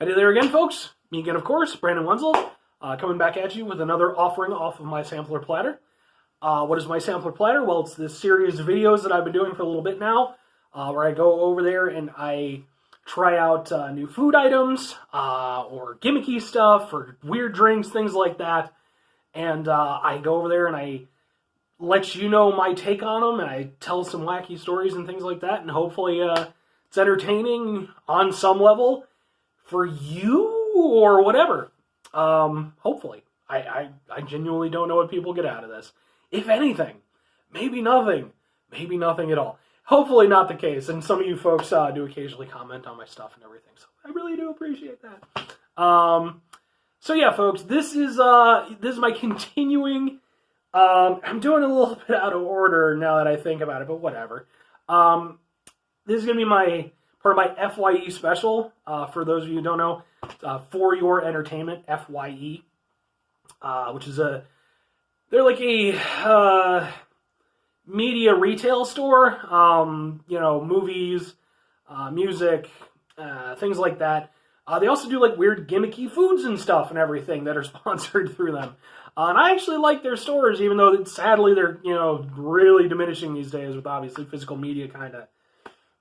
Hey there again, folks. Me again, of course, Brandon Wenzel, coming back at you with another offering off of my sampler platter. What is my sampler platter? Well, it's this series of videos that I've been doing for a little bit now, where I go over there and I try out new food items, or gimmicky stuff, or weird drinks, things like that. And I go over there and I let you know my take on them, and I tell some wacky stories and things like that, and hopefully it's entertaining on some level for you or whatever. Hopefully. I genuinely don't know what people get out of this. If anything, maybe nothing at all. Hopefully not the case, and some of you folks do occasionally comment on my stuff and everything, so I really do appreciate that. So yeah, folks, this is my continuing. I'm doing a little bit out of order now that I think about it, but whatever. This is gonna be part of my F.Y.E special. For those of you who don't know, For Your Entertainment, F.Y.E, which is they're like a media retail store. Movies, music, things like that. They also do like weird gimmicky foods and stuff and everything that are sponsored through them. And I actually like their stores, even though sadly they're really diminishing these days with obviously physical media kind of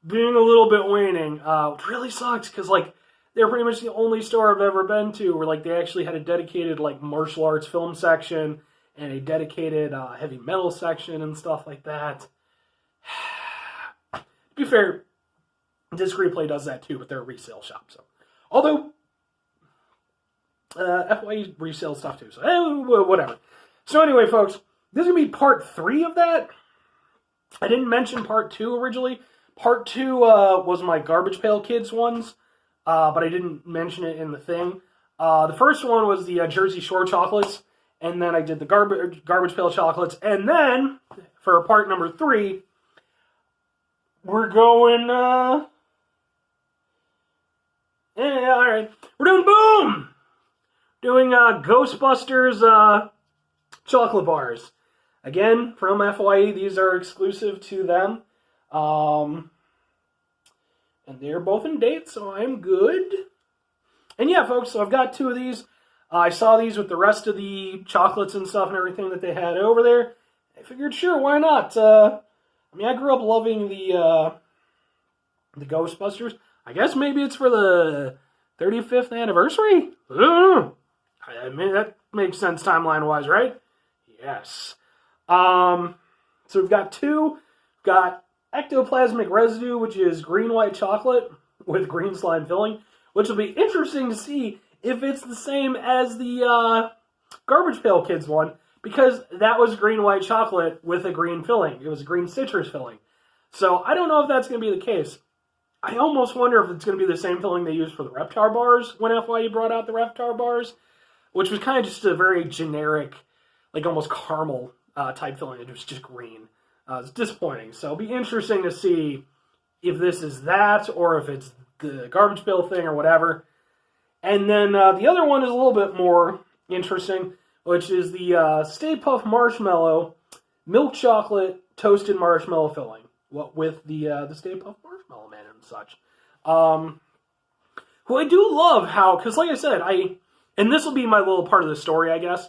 being a little bit waning. Which really sucks because they're pretty much the only store I've ever been to where they actually had a dedicated martial arts film section and a dedicated heavy metal section and stuff like that. To be fair, Disc Replay does that too, but they're a resale shop. So, although F.Y.E resale stuff too, so whatever. So anyway, folks, this is gonna be part 3 of that. I didn't mention part 2 originally. Part 2 was my Garbage Pail Kids ones, but I didn't mention it in the thing. The first one was the Jersey Shore chocolates, and then I did the Garbage Pail chocolates, and then for part number 3, we're going. Yeah, all right, we're doing boom. Doing Ghostbusters chocolate bars. Again, from F.Y.E, these are exclusive to them. And they're both in date, so I'm good. And yeah, folks, so I've got 2 of these. I saw these with the rest of the chocolates and stuff and everything that they had over there. I figured, sure, why not? I grew up loving the Ghostbusters. I guess maybe it's for the 35th anniversary? I don't know. I mean, that makes sense timeline-wise, right? Yes. So we've got 2. We've got ectoplasmic residue, which is green-white chocolate with green slime filling, which will be interesting to see if it's the same as the Garbage Pail Kids one, because that was green-white chocolate with a green filling. It was a green citrus filling. So I don't know if that's going to be the case. I almost wonder if it's going to be the same filling they used for the Reptar bars when F.Y.E brought out the Reptar bars, which was kind of just a very generic, almost caramel type filling. It was just green. It's disappointing. So it'll be interesting to see if this is that or if it's the Garbage Pail thing or whatever. And then the other one is a little bit more interesting, which is the Stay Puft Marshmallow Milk Chocolate Toasted Marshmallow Filling. With the Stay Puft Marshmallow Man and such. Who I do love how, because like I said, and this will be my little part of the story, I guess,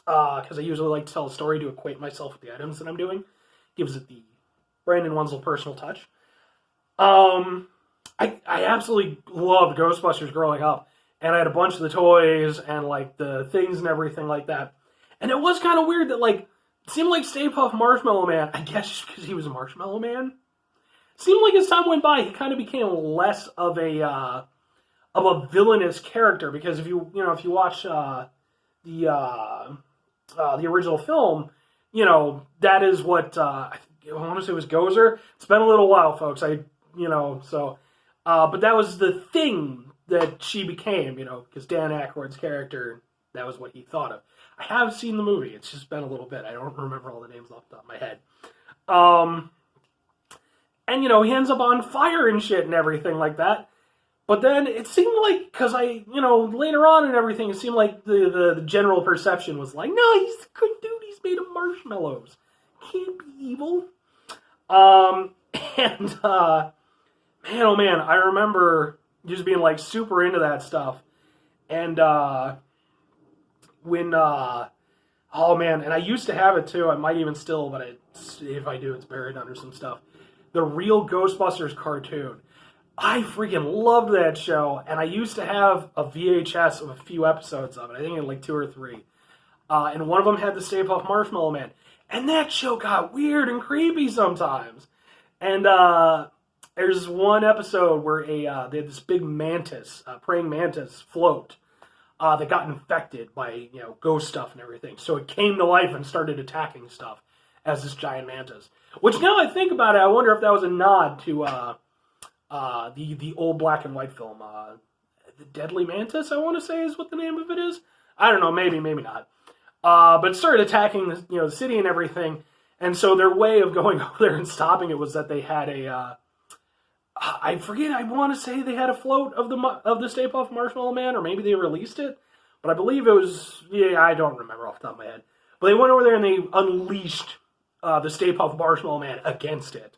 because I usually like to tell a story to equate myself with the items that I'm doing. Gives it the Brandon Wenzel personal touch. I absolutely loved Ghostbusters growing up, and I had a bunch of the toys and the things and everything like that. And it was kind of weird that it seemed like Stay Puft Marshmallow Man, I guess just because he was a Marshmallow Man, seemed like as time went by, he kind of became less of a villainous character. Because if you watch the original film, that is what I want to say was Gozer. It's been a little while, folks. But that was the thing that she became, because Dan Aykroyd's character, that was what he thought of. I have seen the movie. It's just been a little bit. I don't remember all the names off the top of my head. And, he ends up on fire and shit and everything like that. But then it seemed like, because later on and everything, it seemed like the general perception was no, he's a good dude. He's made of marshmallows. Can't be evil. And man, oh man, I remember just being like super into that stuff. And when oh man, and I used to have it too. I might even still, but if I do, it's buried under some stuff. The real Ghostbusters cartoon. I freaking loved that show, and I used to have a VHS of a few episodes of it. I think I had like 2 or 3. And one of them had the Stay Puft Marshmallow Man. And that show got weird and creepy sometimes. And there's one episode where they had this big mantis, praying mantis float that got infected by ghost stuff and everything. So it came to life and started attacking stuff as this giant mantis. Which now I think about it, I wonder if that was a nod to the old black and white film, The Deadly Mantis, I want to say is what the name of it is. I don't know, maybe not. But it started attacking the city and everything. And so their way of going over there and stopping it was that they had I forget, I want to say they had a float of the Stay Puft Marshmallow Man, or maybe they released it. But I believe it was, I don't remember off the top of my head. But they went over there and they unleashed the Stay Puft Marshmallow Man against it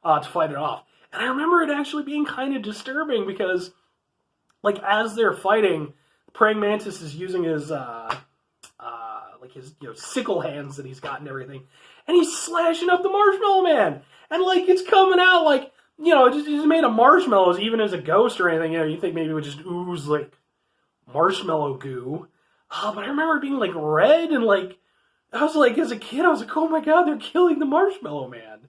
to fight it off. And I remember it actually being kind of disturbing because, like, as they're fighting, Praying Mantis is using his sickle hands that he's got and everything, and he's slashing up the Marshmallow Man, and like it's coming out like just made of marshmallows. Even as a ghost or anything, you think maybe it would just ooze like marshmallow goo. But I remember it being like red, and like I was like, as a kid, I was like, oh my god, they're killing the Marshmallow Man.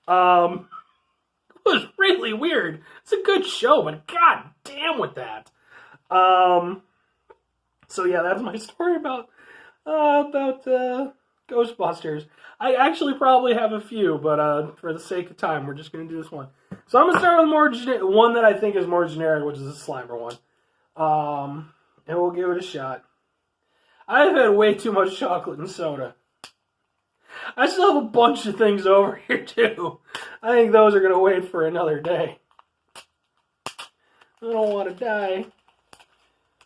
It was really weird. It's a good show, but god damn with that. So yeah, that's my story about Ghostbusters. I actually probably have a few, but for the sake of time, we're just going to do this one. So I'm going to start with one that I think is more generic, which is the Slimer one. And we'll give it a shot. I've had way too much chocolate and soda. I still have a bunch of things over here, too. I think those are going to wait for another day. I don't want to die.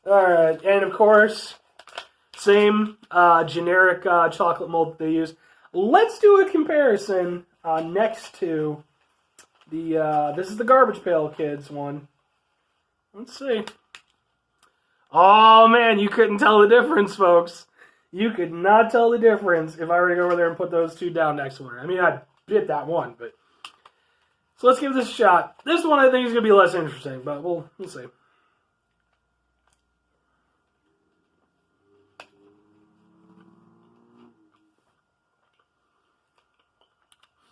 Alright, and of course, same generic chocolate mold that they use. Let's do a comparison next to the, this is the Garbage Pail Kids one. Let's see. Oh man, you couldn't tell the difference, folks. You could not tell the difference if I were to go over there and put those two down next to one. I mean, I bit that one, but... So let's give this a shot. This one I think is going to be less interesting, but we'll see.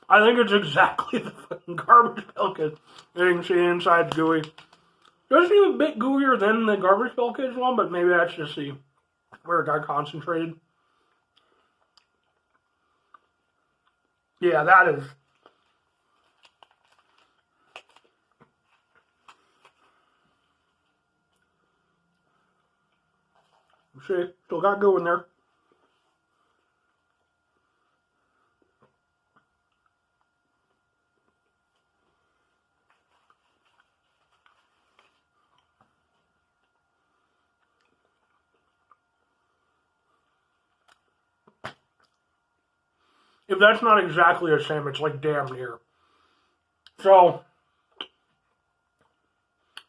I think it's exactly the fucking Garbage Pail Kids. You can see inside's gooey. Doesn't seem a bit gooier than the Garbage Pail Kids one, but maybe that's just where it got concentrated. Yeah, that is. See, still got goo in there. If that's not exactly the same, it's like damn near. So,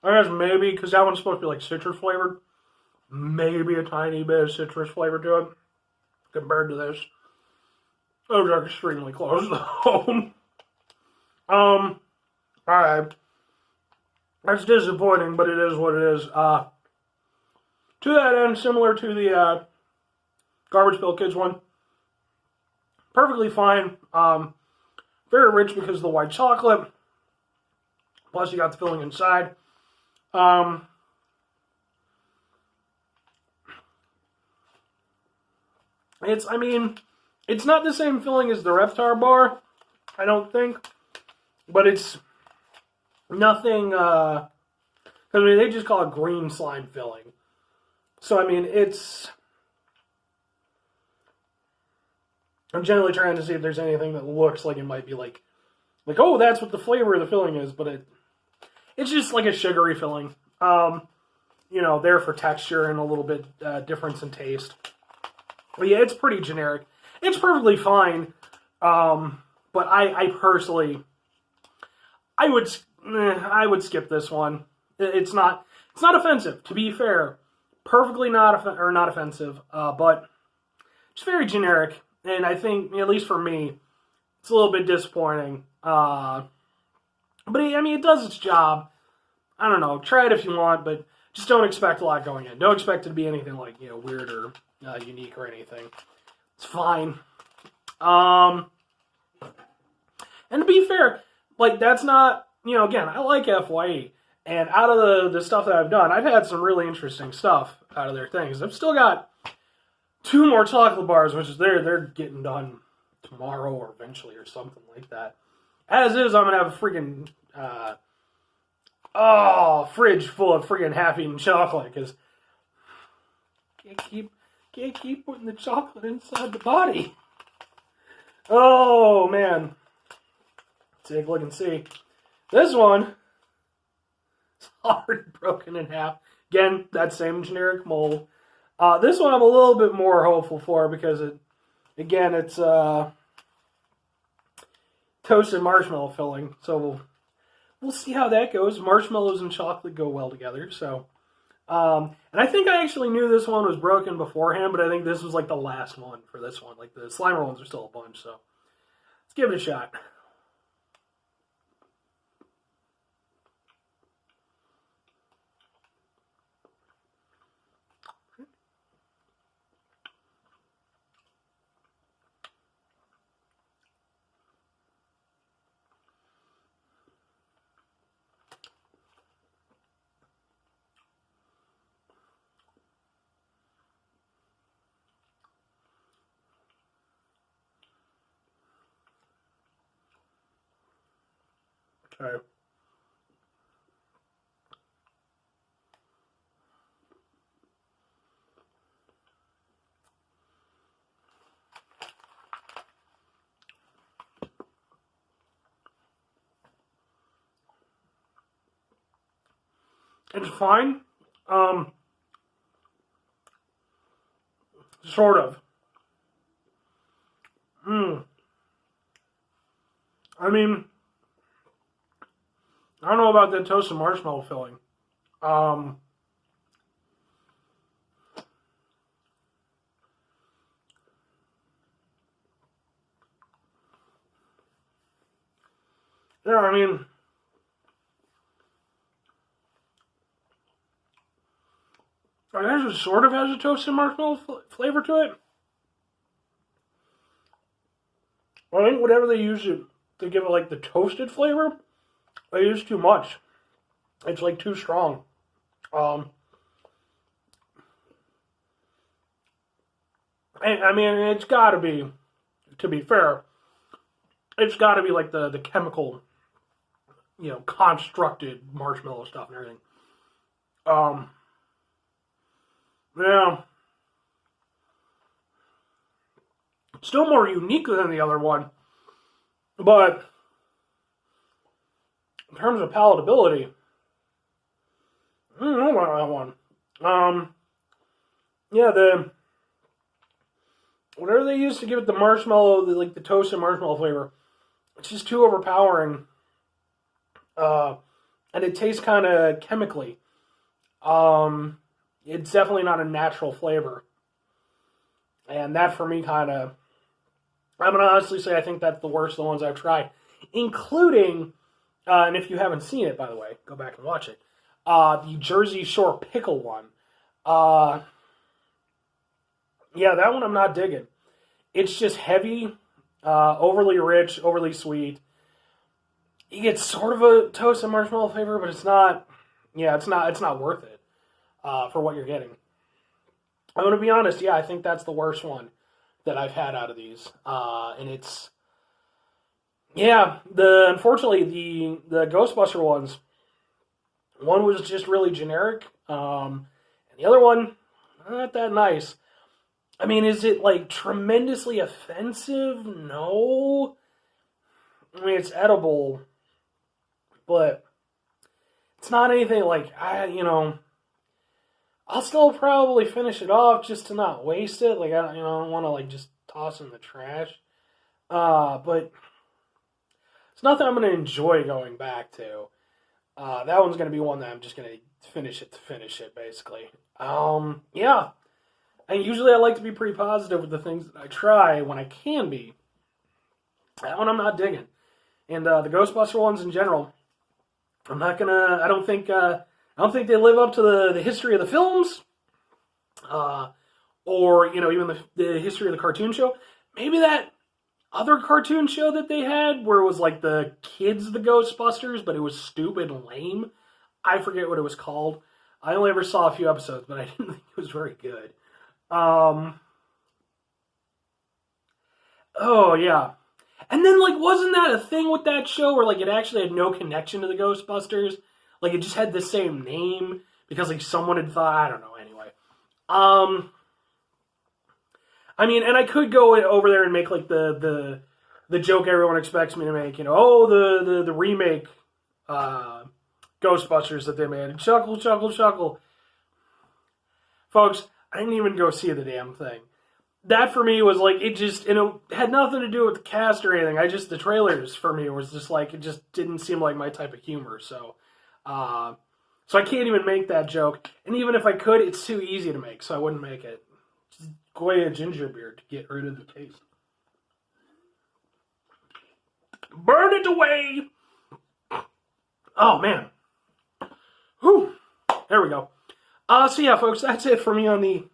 I guess maybe, because that one's supposed to be like citrus flavored, maybe a tiny bit of citrus flavor to it compared to this. Those are extremely close though. Alright. That's disappointing, but it is what it is. To that end, similar to the Garbage Pail Kids one, perfectly fine. Very rich because of the white chocolate. Plus you got the filling inside. It's not the same filling as the Reptar bar, I don't think. But it's nothing, they just call it green slime filling. So, I'm generally trying to see if there's anything that looks like it might be like, oh, that's what the flavor of the filling is, but it's just like a sugary filling. There for texture and a little bit difference in taste. But yeah, it's pretty generic. It's perfectly fine, but I personally, I would skip this one. It's not offensive, to be fair. Perfectly not offensive, but just very generic. And I think, at least for me, it's a little bit disappointing. But I mean, it does its job. I don't know. Try it if you want, but just don't expect a lot going in. Don't expect it to be anything like, weird or unique or anything. It's fine. And to be fair, like, that's not, again, I like F.Y.E. And out of the stuff that I've done, I've had some really interesting stuff out of their things. I've still got 2 more chocolate bars, which is they're getting done tomorrow or eventually or something like that. As is, I'm going to have a freaking fridge full of freaking half-eaten chocolate, because can't keep putting the chocolate inside the body. Oh, man. Take a look and see. This one is already broken in half. Again, that same generic mold. This one I'm a little bit more hopeful for because it's toasted marshmallow filling. So we'll see how that goes. Marshmallows and chocolate go well together. So, and I think I actually knew this one was broken beforehand, but I think this was like the last one for this one. Like the Slimer ones are still a bunch. So let's give it a shot. Okay. It's fine. Sort of. I mean, I don't know about the toasted marshmallow filling. Yeah, I mean, I guess it sort of has a toasted marshmallow flavor to it. I think whatever they use to give it like the toasted flavor, they use too much. It's like too strong. I mean, it's got to be, to be fair, it's got to be like the chemical, constructed marshmallow stuff and everything. Yeah. Still more unique than the other one, but in terms of palatability, I don't know about that one. Yeah, whatever they use to give it the marshmallow, the toasted marshmallow flavor, it's just too overpowering. And it tastes kind of chemically. It's definitely not a natural flavor. And that for me I'm going to honestly say I think that's the worst of the ones I've tried. Including, and if you haven't seen it, by the way, go back and watch it, the Jersey Shore pickle one. Yeah, that one I'm not digging. It's just heavy, overly rich, overly sweet. You get sort of a toasted marshmallow flavor, but it's not. Yeah, it's not worth it for what you're getting. I'm gonna be honest. Yeah, I think that's the worst one that I've had out of these, and it's. Yeah, unfortunately the Ghostbuster ones. One was just really generic, and the other one not that nice. I mean, is it like tremendously offensive? No. I mean, it's edible, but it's not anything like I'll still probably finish it off just to not waste it. Like I don't want to like just toss it in the trash. But it's nothing I'm going to enjoy going back to. That one's going to be one that I'm just going to finish it, basically. Yeah. And usually I like to be pretty positive with the things that I try when I can be. That one I'm not digging. And the Ghostbuster ones in general, I'm not gonna. I don't think they live up to the history of the films, or even the history of the cartoon show. Maybe that other cartoon show that they had, where it was like the kids, the Ghostbusters, but it was stupid and lame. I forget what it was called. I only ever saw a few episodes, but I didn't think it was very good. Oh yeah. And then, like, wasn't that a thing with that show where, like, it actually had no connection to the Ghostbusters? Like, it just had the same name because, like, someone had thought, I don't know, anyway. I mean, and I could go over there and make, like, the joke everyone expects me to make, the remake Ghostbusters that they made. And chuckle, chuckle, chuckle. Folks, I didn't even go see the damn thing. That for me was like, it had nothing to do with the cast or anything. The trailers for me was just like, it just didn't seem like my type of humor. So I can't even make that joke. And even if I could, it's too easy to make, so I wouldn't make it. Just Goya ginger beer to get rid of the taste. Burn it away! Oh, man. Whew. There we go. So yeah, folks, that's it for me on the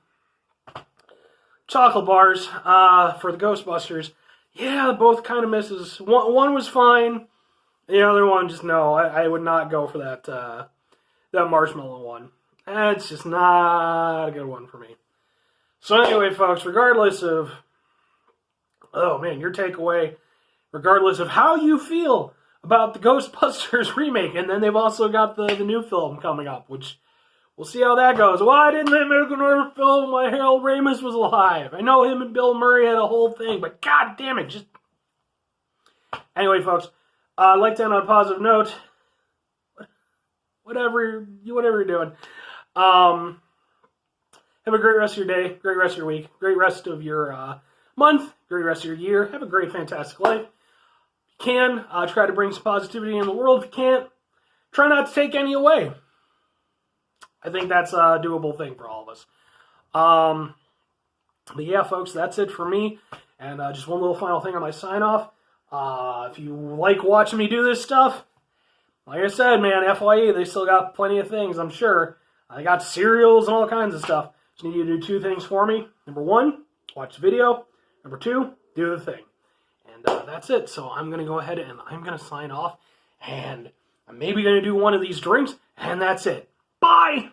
chocolate bars for the Ghostbusters. Yeah, both kind of misses. One was fine. The other one, just no. I would not go for that marshmallow one. It's just not a good one for me. So anyway, folks, regardless of, your takeaway, regardless of how you feel about the Ghostbusters remake, and then they've also got the new film coming up, which we'll see how that goes. Why didn't they make another film while Harold Ramis was alive? I know him and Bill Murray had a whole thing, but god damn it, Anyway, folks, I'd like to end on a positive note. Whatever you're doing. Have a great rest of your day, great rest of your week, great rest of your month, great rest of your year. Have a great, fantastic life. If you can, try to bring some positivity in the world. If you can't, try not to take any away. I think that's a doable thing for all of us. But yeah, folks, that's it for me. And just one little final thing on my sign-off. If you like watching me do this stuff, like I said, man, F.Y.E, they still got plenty of things, I'm sure. I got cereals and all kinds of stuff. Just need you to do two things for me. Number one, watch the video. Number two, do the thing. And that's it. So I'm going to go ahead and I'm going to sign off. And I'm maybe going to do one of these drinks. And that's it. Bye!